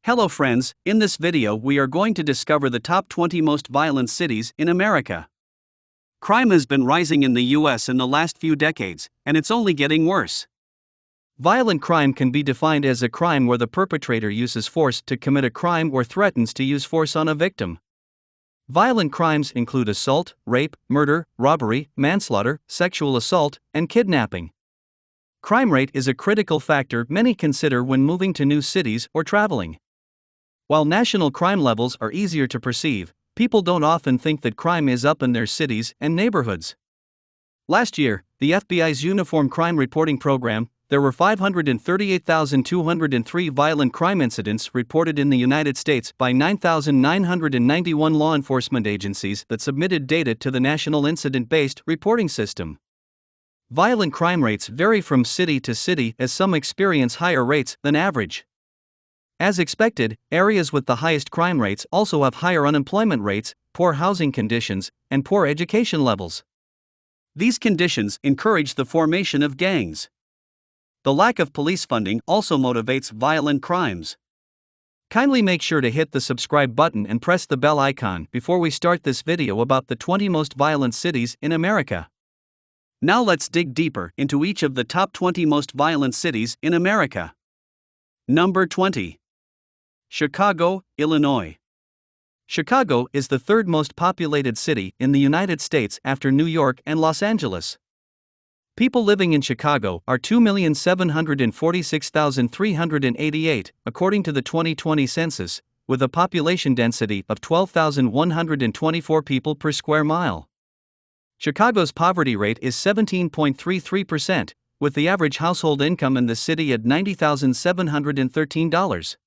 Hello friends, in this video we are going to discover the top 20 most violent cities in America. Crime has been rising in the US in the last few decades, and it's only getting worse. Violent crime can be defined as a crime where the perpetrator uses force to commit a crime or threatens to use force on a victim. Violent crimes include assault, rape, murder, robbery, manslaughter, sexual assault, and kidnapping. Crime rate is a critical factor many consider when moving to new cities or traveling. While national crime levels are easier to perceive, people don't often think that crime is up in their cities and neighborhoods. Last year, the FBI's Uniform Crime Reporting Program, there were 538,203 violent crime incidents reported in the United States by 9,991 law enforcement agencies that submitted data to the National Incident-Based Reporting System. Violent crime rates vary from city to city as some experience higher rates than average. As expected, areas with the highest crime rates also have higher unemployment rates, poor housing conditions, and poor education levels. These conditions encourage the formation of gangs. The lack of police funding also motivates violent crimes. Kindly make sure to hit the subscribe button and press the bell icon before we start this video about the 20 most violent cities in America. Now let's dig deeper into each of the top 20 most violent cities in America. Number 20. Chicago, Illinois. Chicago is the third most populated city in the United States after New York and Los Angeles. People living in Chicago are 2,746,388, according to the 2020 census, with a population density of 12,124 people per square mile. Chicago's poverty rate is 17.33%, with the average household income in the city at $90,713.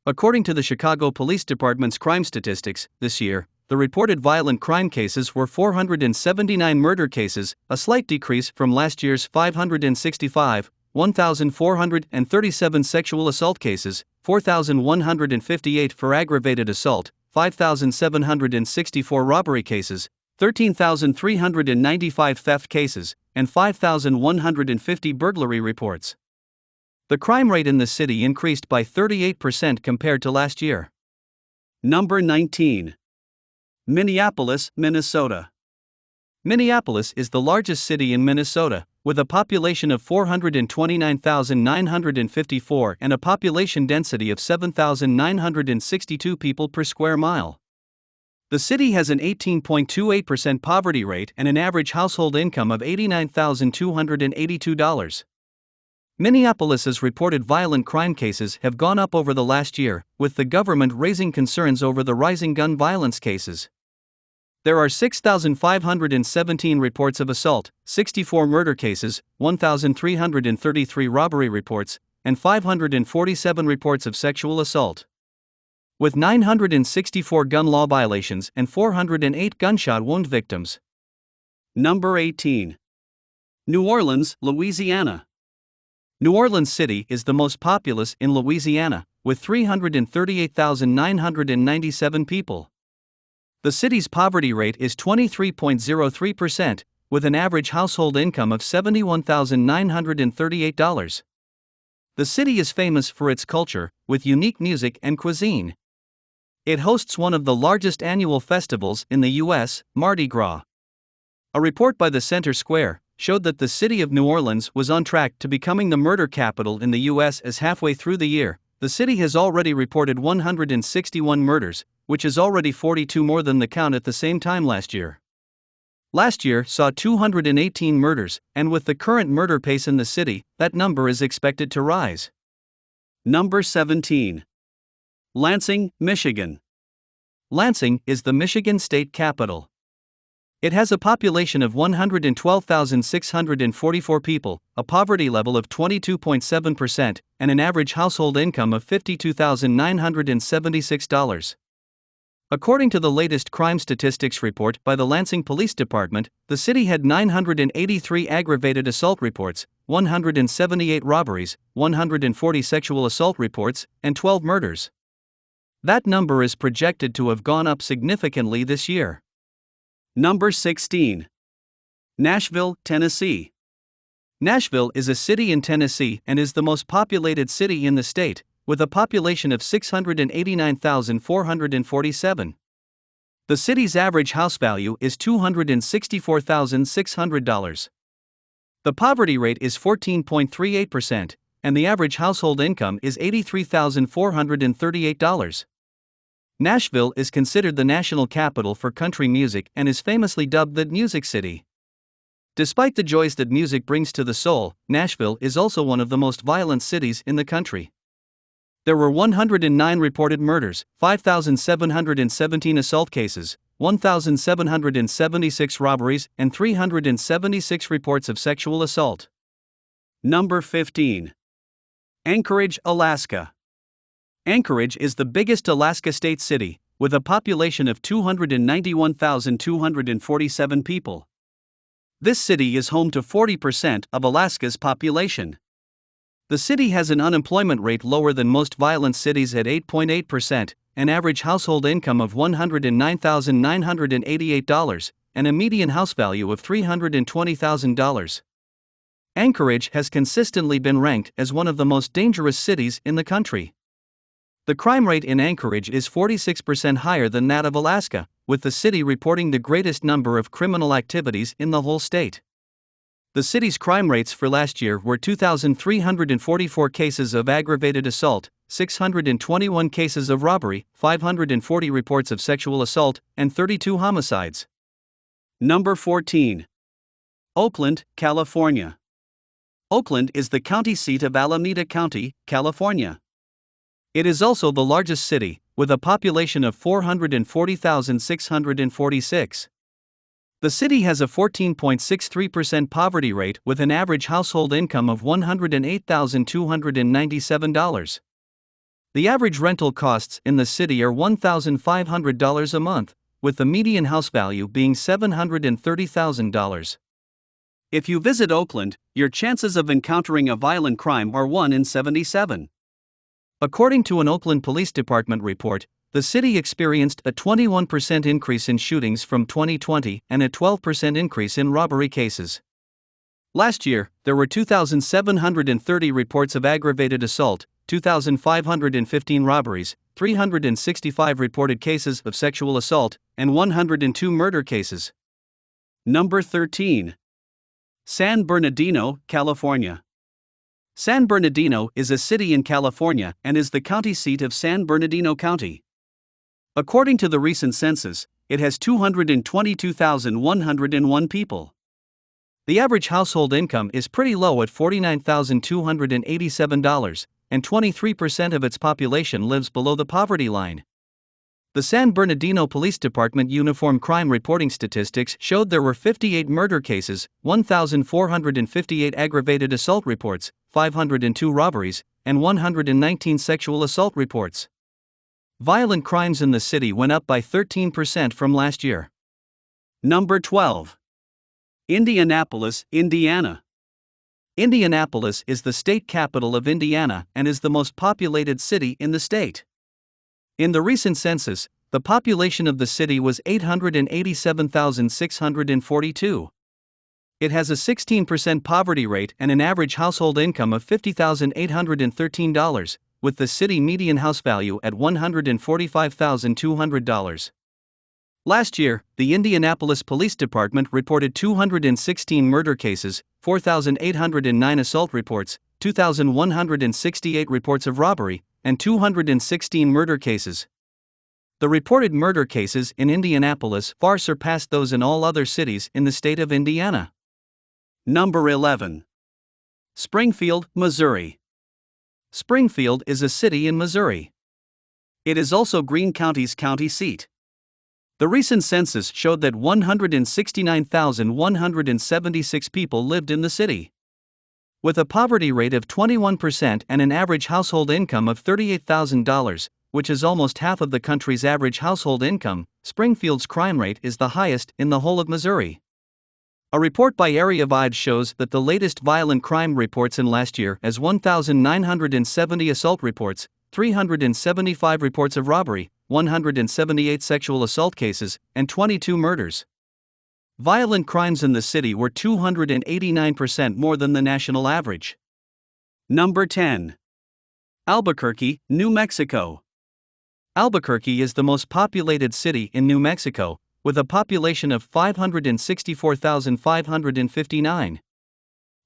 According to the Chicago Police Department's crime statistics, this year, the reported violent crime cases were 479 murder cases, a slight decrease from last year's 565, 1,437 sexual assault cases, 4,158 for aggravated assault, 5,764 robbery cases, 13,395 theft cases, and 5,150 burglary reports. The crime rate in the city increased by 38% compared to last year. Number 19. Minneapolis, Minnesota. Minneapolis is the largest city in Minnesota, with a population of 429,954 and a population density of 7,962 people per square mile. The city has an 18.28% poverty rate and an average household income of $89,282. Minneapolis's reported violent crime cases have gone up over the last year, with the government raising concerns over the rising gun violence cases. There are 6,517 reports of assault, 64 murder cases, 1,333 robbery reports, and 547 reports of sexual assault. With 964 gun law violations and 408 gunshot wound victims. Number 18. New Orleans, Louisiana. New Orleans City is the most populous in Louisiana, with 338,997 people. The city's poverty rate is 23.03%, with an average household income of $71,938. The city is famous for its culture, with unique music and cuisine. It hosts one of the largest annual festivals in the U.S., Mardi Gras. A report by the Center Square showed that the city of New Orleans was on track to becoming the murder capital in the U.S. as halfway through the year. The city has already reported 161 murders, which is already 42 more than the count at the same time last year. Last year saw 218 murders, and with the current murder pace in the city, that number is expected to rise. Number 17. Lansing, Michigan. Lansing is the Michigan state capital. It has a population of 112,644 people, a poverty level of 22.7%, and an average household income of $52,976. According to the latest crime statistics report by the Lansing Police Department, the city had 983 aggravated assault reports, 178 robberies, 140 sexual assault reports, and 12 murders. That number is projected to have gone up significantly this year. Number 16. Nashville, Tennessee. Nashville is a city in Tennessee and is the most populated city in the state, with a population of 689,447. The city's average house value is $264,600. The poverty rate is 14.38%, and the average household income is $83,438. Nashville is considered the national capital for country music and is famously dubbed the Music City. Despite the joys that music brings to the soul, Nashville is also one of the most violent cities in the country. There were 109 reported murders, 5,717 assault cases, 1,776 robberies, and 376 reports of sexual assault. Number 15. Anchorage, Alaska. Anchorage is the biggest Alaska state city, with a population of 291,247 people. This city is home to 40% of Alaska's population. The city has an unemployment rate lower than most violent cities at 8.8%, an average household income of $109,988, and a median house value of $320,000. Anchorage has consistently been ranked as one of the most dangerous cities in the country. The crime rate in Anchorage is 46% higher than that of Alaska, with the city reporting the greatest number of criminal activities in the whole state. The city's crime rates for last year were 2,344 cases of aggravated assault, 621 cases of robbery, 540 reports of sexual assault, and 32 homicides. Number 14. Oakland, California. Oakland is the county seat of Alameda County, California. It is also the largest city, with a population of 440,646. The city has a 14.63% poverty rate with an average household income of $108,297. The average rental costs in the city are $1,500 a month, with the median house value being $730,000. If you visit Oakland, your chances of encountering a violent crime are 1 in 77. According to an Oakland Police Department report, the city experienced a 21% increase in shootings from 2020 and a 12% increase in robbery cases. Last year, there were 2,730 reports of aggravated assault, 2,515 robberies, 365 reported cases of sexual assault, and 102 murder cases. Number 13. San Bernardino, California. San Bernardino is a city in California and is the county seat of San Bernardino County. According to the recent census, it has 222,101 people. The average household income is pretty low at $49,287, and 23% of its population lives below the poverty line. The San Bernardino Police Department Uniform Crime Reporting statistics showed there were 58 murder cases, 1,458 aggravated assault reports, 502 robberies, and 119 sexual assault reports. Violent crimes in the city went up by 13% from last year. Number 12. Indianapolis, Indiana. Indianapolis is the state capital of Indiana and is the most populated city in the state. In the recent census, the population of the city was 887,642. It has a 16% poverty rate and an average household income of $50,813, with the city median house value at $145,200. Last year, the Indianapolis Police Department reported 216 murder cases, 4,809 assault reports, 2,168 reports of robbery, and 216 murder cases. The reported murder cases in Indianapolis far surpassed those in all other cities in the state of Indiana. Number 11. Springfield, Missouri. Springfield is a city in Missouri. It is also Greene County's county seat. The recent census showed that 169,176 people lived in the city. With a poverty rate of 21% and an average household income of $38,000, which is almost half of the country's average household income, Springfield's crime rate is the highest in the whole of Missouri. A report by Area Vide shows that the latest violent crime reports in last year as 1,970 assault reports, 375 reports of robbery, 178 sexual assault cases, and 22 murders. Violent crimes in the city were 289% more than the national average. Number 10. Albuquerque, New Mexico. Albuquerque is the most populated city in New Mexico, with a population of 564,559.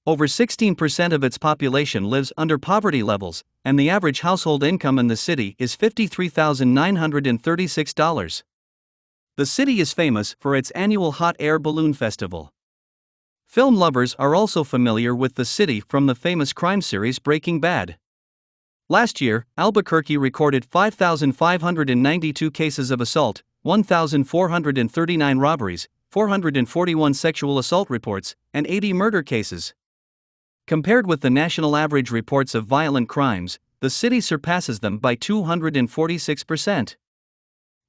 Over 16% of its population lives under poverty levels, and the average household income in the city is $53,936. The city is famous for its annual hot air balloon festival. Film lovers are also familiar with the city from the famous crime series Breaking Bad. Last year, Albuquerque recorded 5,592 cases of assault, 1,439 robberies, 441 sexual assault reports, and 80 murder cases. Compared with the national average reports of violent crimes, the city surpasses them by 246%.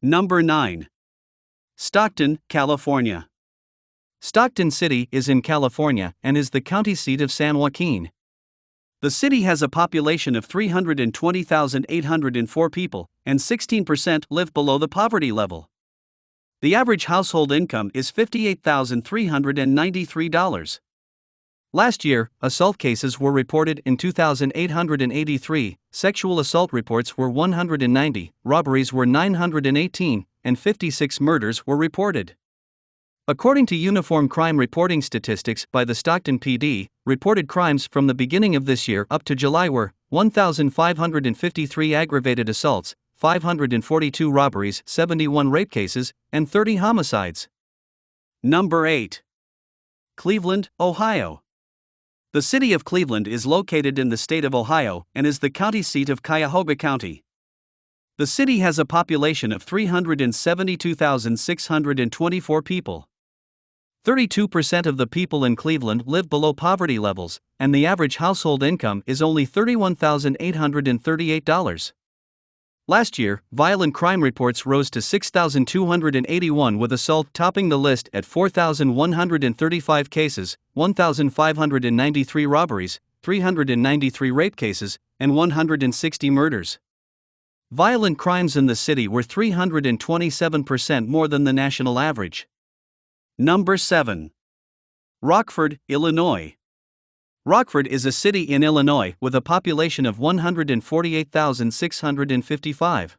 Number 9. Stockton, California. Stockton City is in California and is the county seat of San Joaquin. The city has a population of 320,804 people, and 16% live below the poverty level. The average household income is $58,393. Last year, assault cases were reported in 2,883, sexual assault reports were 190, robberies were 918, and 56 murders were reported. According to Uniform Crime Reporting Statistics by the Stockton PD, reported crimes from the beginning of this year up to July were 1,553 aggravated assaults, 542 robberies, 71 rape cases, and 30 homicides. Number 8. Cleveland, Ohio. The city of Cleveland is located in the state of Ohio and is the county seat of Cuyahoga County. The city has a population of 372,624 people. 32% of the people in Cleveland live below poverty levels, and the average household income is only $31,838. Last year, violent crime reports rose to 6,281, with assault topping the list at 4,135 cases, 1,593 robberies, 393 rape cases, and 160 murders. Violent crimes in the city were 327% more than the national average. Number 7. Rockford, Illinois. Rockford is a city in Illinois with a population of 148,655.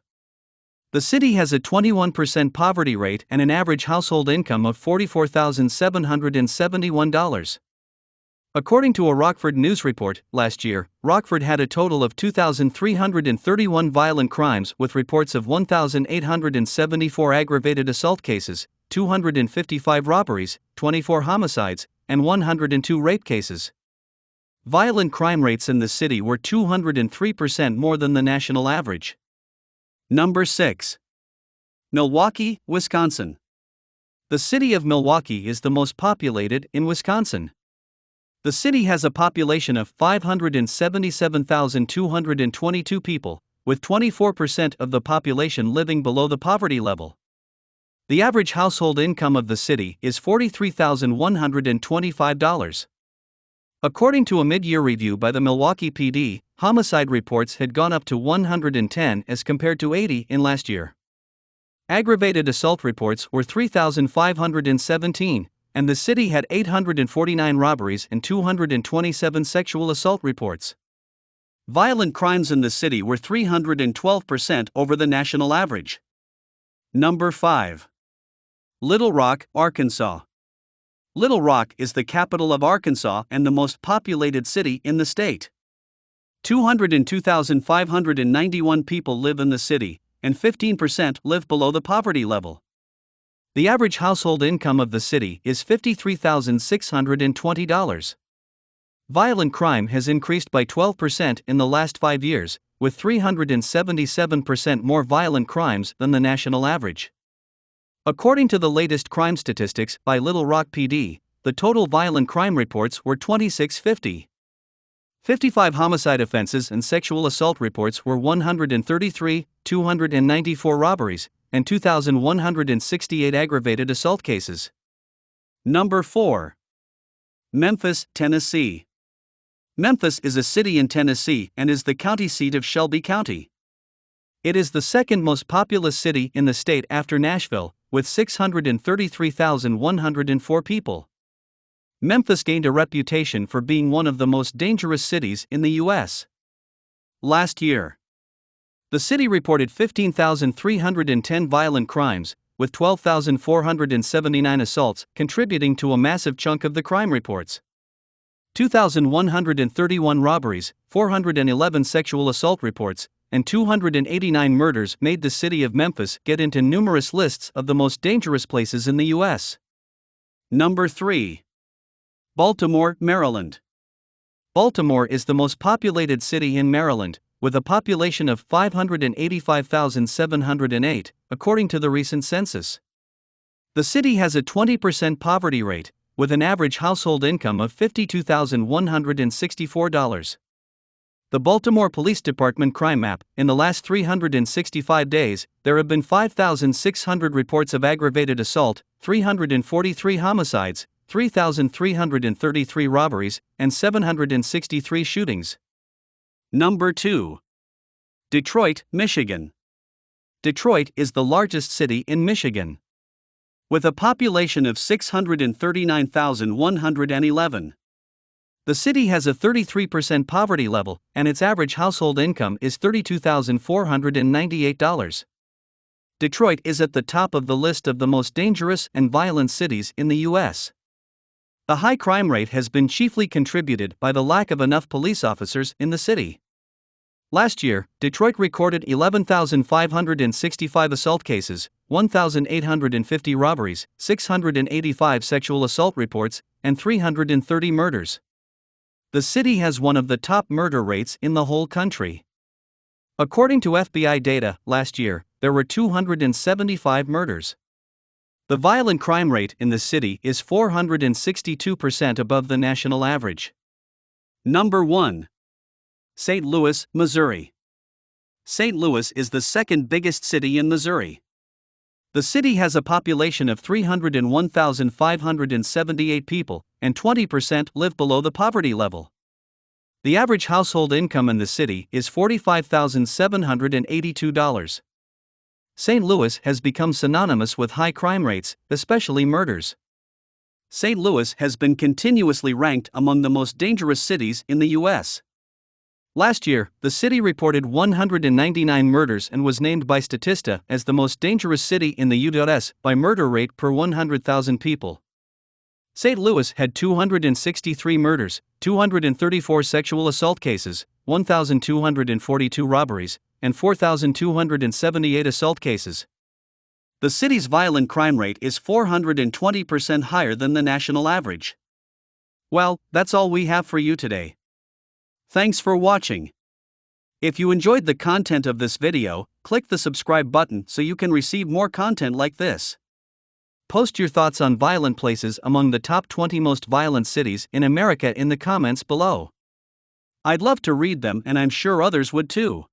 The city has a 21% poverty rate and an average household income of $44,771. According to a Rockford News report, last year, Rockford had a total of 2,331 violent crimes with reports of 1,874 aggravated assault cases, 255 robberies, 24 homicides, and 102 rape cases. Violent crime rates in the city were 203% more than the national average. Number 6. Milwaukee, Wisconsin. The city of Milwaukee is the most populated in Wisconsin. The city has a population of 577,222 people, with 24% of the population living below the poverty level. The average household income of the city is $43,125. According to a mid-year review by the Milwaukee PD, homicide reports had gone up to 110 as compared to 80 in last year. Aggravated assault reports were 3,517, and the city had 849 robberies and 227 sexual assault reports. Violent crimes in the city were 312% over the national average. Number 5. Little Rock, Arkansas. Little Rock is the capital of Arkansas and the most populated city in the state. 202,591 people live in the city, and 15% live below the poverty level. The average household income of the city is $53,620. Violent crime has increased by 12% in the last 5 years, with 377% more violent crimes than the national average. According to the latest crime statistics by Little Rock PD, the total violent crime reports were 2,650. 55 homicide offenses and sexual assault reports were 133, 294 robberies, and 2,168 aggravated assault cases. Number 4. Memphis, Tennessee. Memphis is a city in Tennessee and is the county seat of Shelby County. It is the second most populous city in the state after Nashville, with 633,104 people. Memphis gained a reputation for being one of the most dangerous cities in the U.S. Last year, the city reported 15,310 violent crimes, with 12,479 assaults contributing to a massive chunk of the crime reports. 2,131 robberies, 411 sexual assault reports, and 289 murders made the city of Memphis get into numerous lists of the most dangerous places in the U.S. Number 3. Baltimore, Maryland. Baltimore is the most populated city in Maryland, with a population of 585,708, according to the recent census. The city has a 20% poverty rate, with an average household income of $52,164. The Baltimore Police Department crime map: in the last 365 days, there have been 5,600 reports of aggravated assault, 343 homicides, 3,333 robberies, and 763 shootings. Number 2. Detroit, Michigan. Detroit is the largest city in Michigan, with a population of 639,111. The city has a 33% poverty level, and its average household income is $32,498. Detroit is at the top of the list of the most dangerous and violent cities in the U.S. The high crime rate has been chiefly contributed by the lack of enough police officers in the city. Last year, Detroit recorded 11,565 assault cases, 1,850 robberies, 685 sexual assault reports, and 330 murders. The city has one of the top murder rates in the whole country. According to FBI data, last year, there were 275 murders. The violent crime rate in the city is 462% above the national average. Number 1. St. Louis, Missouri. St. Louis is the second biggest city in Missouri. The city has a population of 301,578 people, and 20% live below the poverty level. The average household income in the city is $45,782. St. Louis has become synonymous with high crime rates, especially murders. St. Louis has been continuously ranked among the most dangerous cities in the U.S. Last year, the city reported 199 murders and was named by Statista as the most dangerous city in the U.S. by murder rate per 100,000 people. St. Louis had 263 murders, 234 sexual assault cases, 1,242 robberies, and 4,278 assault cases. The city's violent crime rate is 420% higher than the national average. Well, that's all we have for you today. Thanks for watching. If you enjoyed the content of this video, click the subscribe button so you can receive more content like this. Post your thoughts on violent places among the top 20 most violent cities in America in the comments below. I'd love to read them, and I'm sure others would too.